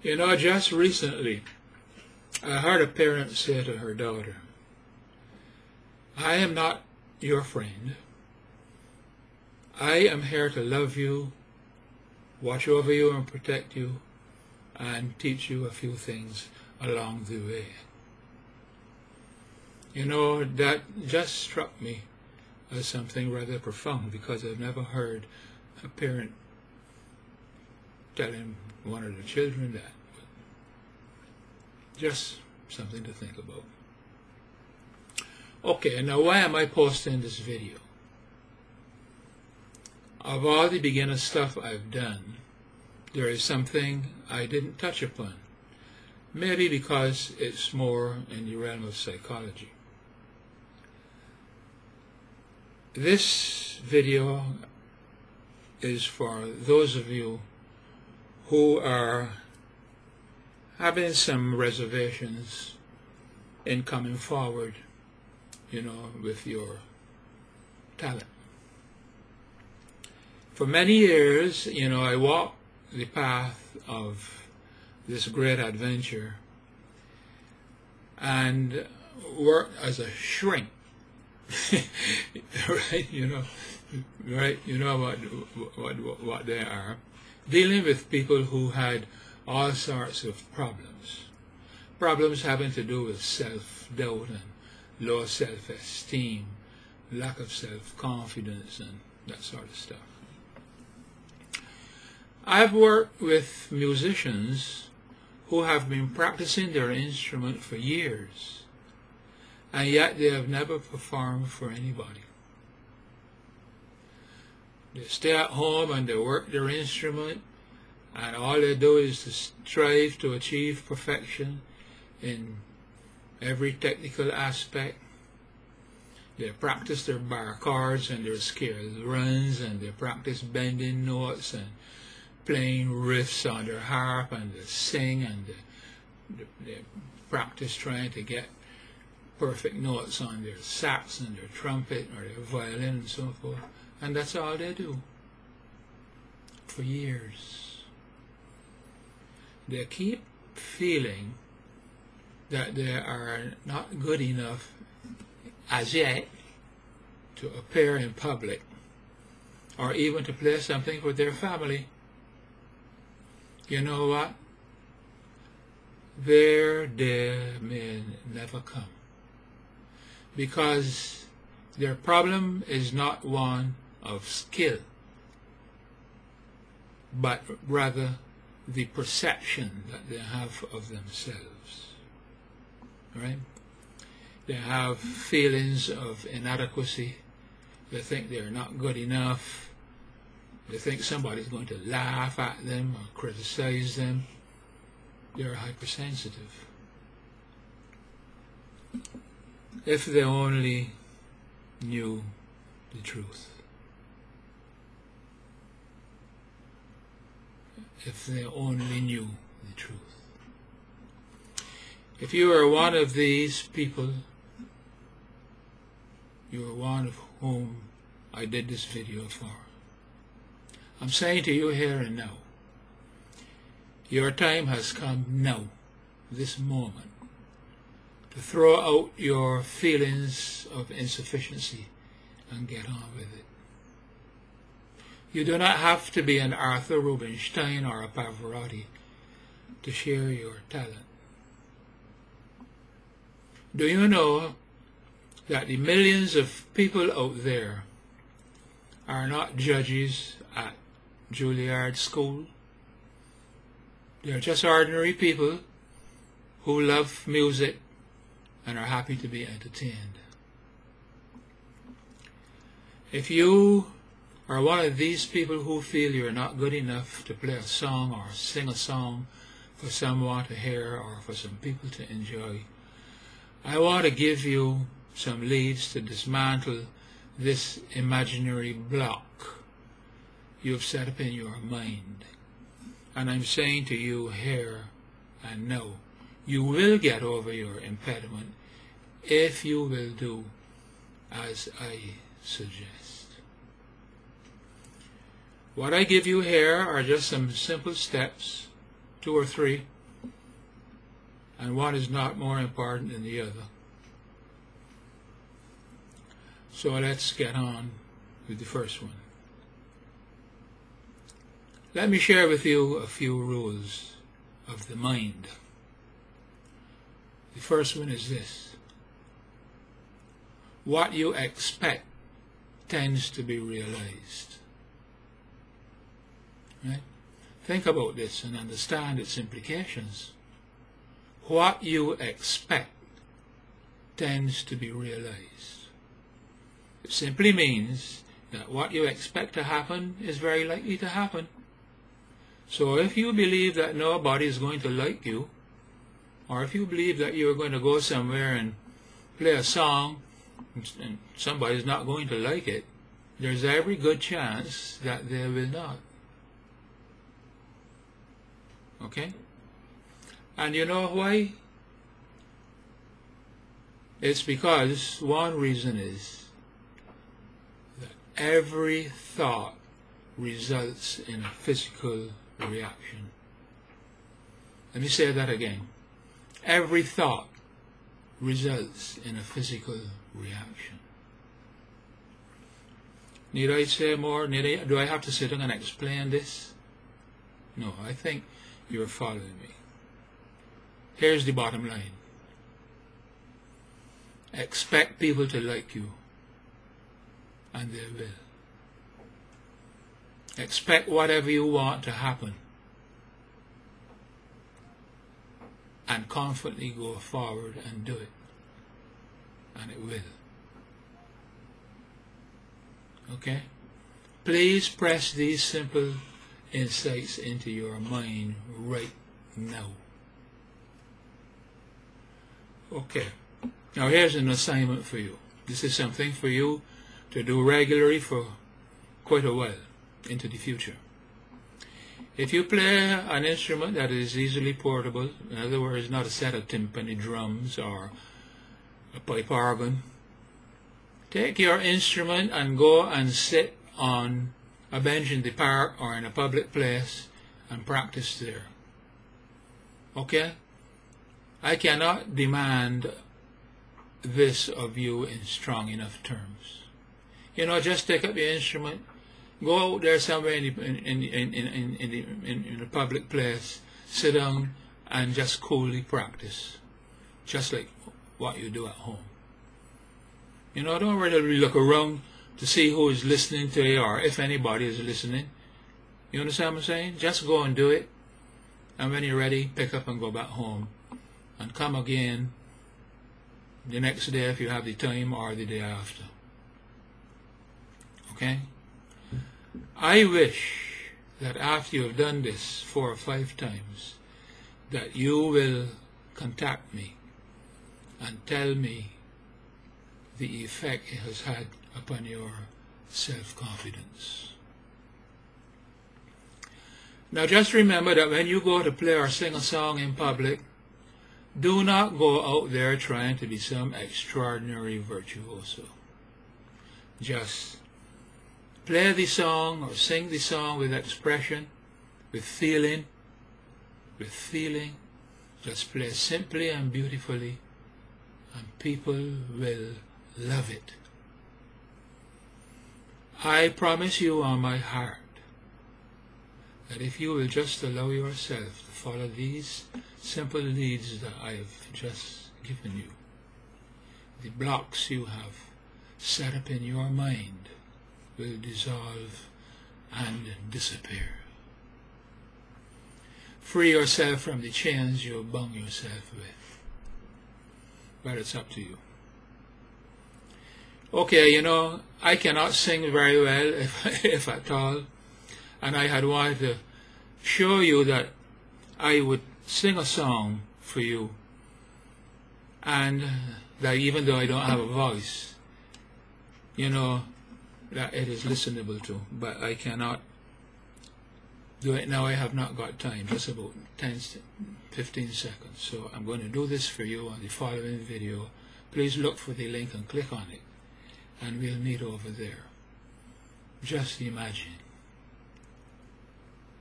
You know, just recently, I heard a parent say to her daughter, "I am not your friend. I am here to love you, watch over you and protect you, and teach you a few things along the way." You know, that just struck me as something rather profound, because I've never heard a parent telling one of the children that. Just something to think about. Okay, now why am I posting this video? Of all the beginner stuff I've done, there is something I didn't touch upon. Maybe because it's more in the realm of psychology. This video is for those of you who are having some reservations in coming forward, you know, with your talent. For many years, you know, I walked the path of this great adventure and worked as a shrink. Right, you know what they are, dealing with people who had all sorts of problems having to do with self-doubt and low self-esteem, lack of self-confidence, and that sort of stuff. I've worked with musicians who have been practicing their instrument for years, and yet they have never performed for anybody. They stay at home and they work their instrument, and all they do is to strive to achieve perfection in every technical aspect. They practice their bar chords and their scale runs, and they practice bending notes and playing riffs on their harp, and they sing, and they practice trying to get perfect notes on their sax and their trumpet or their violin and so forth. And that's all they do for years. They keep feeling that they are not good enough as yet to appear in public or even to play something for their family. You know what? Their day may never come, because their problem is not one of skill, but rather the perception that they have of themselves. Right? They have feelings of inadequacy. They think they're not good enough. They think somebody's going to laugh at them or criticize them. They're hypersensitive. If they only knew the truth. If they only knew the truth. If you are one of these people, you are one of whom I did this video for. I'm saying to you here and now, your time has come now, this moment, to throw out your feelings of insufficiency and get on with it. You do not have to be an Arthur Rubinstein or a Pavarotti to share your talent. Do you know that the millions of people out there are not judges at Juilliard School? They're just ordinary people who love music and are happy to be entertained. If you are one of these people who feel you're not good enough to play a song or sing a song for someone to hear or for some people to enjoy, I want to give you some leads to dismantle this imaginary block you've set up in your mind. And I'm saying to you here and now, you will get over your impediment if you will do as I suggest. What I give you here are just some simple steps two or three, and one is not more important than the other. So let's get on with the first one. Let me share with you a few rules of the mind. The first one is this: what you expect tends to be realized. Right? Think about this and understand its implications. What you expect tends to be realized. It simply means that what you expect to happen is very likely to happen. So if you believe that nobody is going to like you, or if you believe that you're going to go somewhere and play a song and somebody's not going to like it, there's every good chance that they will not. Okay? And you know why? It's because one reason is that every thought results in a physical reaction. Let me say that again. Every thought results in a physical reaction. Need I say more? Do I have to sit down and explain this? No, I think you're following me. Here's the bottom line. Expect people to like you, and they will. Expect whatever you want to happen, and confidently go forward and do it, and it will. Okay? Please press these simple insights into your mind right now. Okay. Now here's an assignment for you. This is something for you to do regularly for quite a while into the future. If you play an instrument that is easily portable, in other words, not a set of timpani drums or a pipe organ, take your instrument and go and sit on a bench in the park or in a public place and practice there. Okay? I cannot demand this of you in strong enough terms. You know, just take up your instrument, go out there somewhere in a public place, sit down and just coolly practice, just like what you do at home. You know, don't really look around to see who is listening to you or if anybody is listening. You understand what I'm saying? Just go and do it, and when you're ready, pick up and go back home and come again the next day if you have the time, or the day after. Okay? I wish that after you've done this 4 or 5 times, that you will contact me and tell me the effect it has had upon your self-confidence. Now just remember that when you go to play or sing a song in public, do not go out there trying to be some extraordinary virtuoso. Just play the song or sing the song with expression, with feeling. Just play simply and beautifully, and people will love it. I promise you on my heart that if you will just allow yourself to follow these simple leads that I have just given you, the blocks you have set up in your mind will dissolve and disappear. Free yourself from the chains you bound yourself with. But it's up to you. Okay, you know, I cannot sing very well, if at all, and I had wanted to show you that I would sing a song for you, and that even though I don't have a voice, you know, that it is listenable to, but I cannot do it now. I have not got time, just about 10-15 seconds. So I'm going to do this for you on the following video. Please look for the link and click on it, and we'll meet over there. Just imagine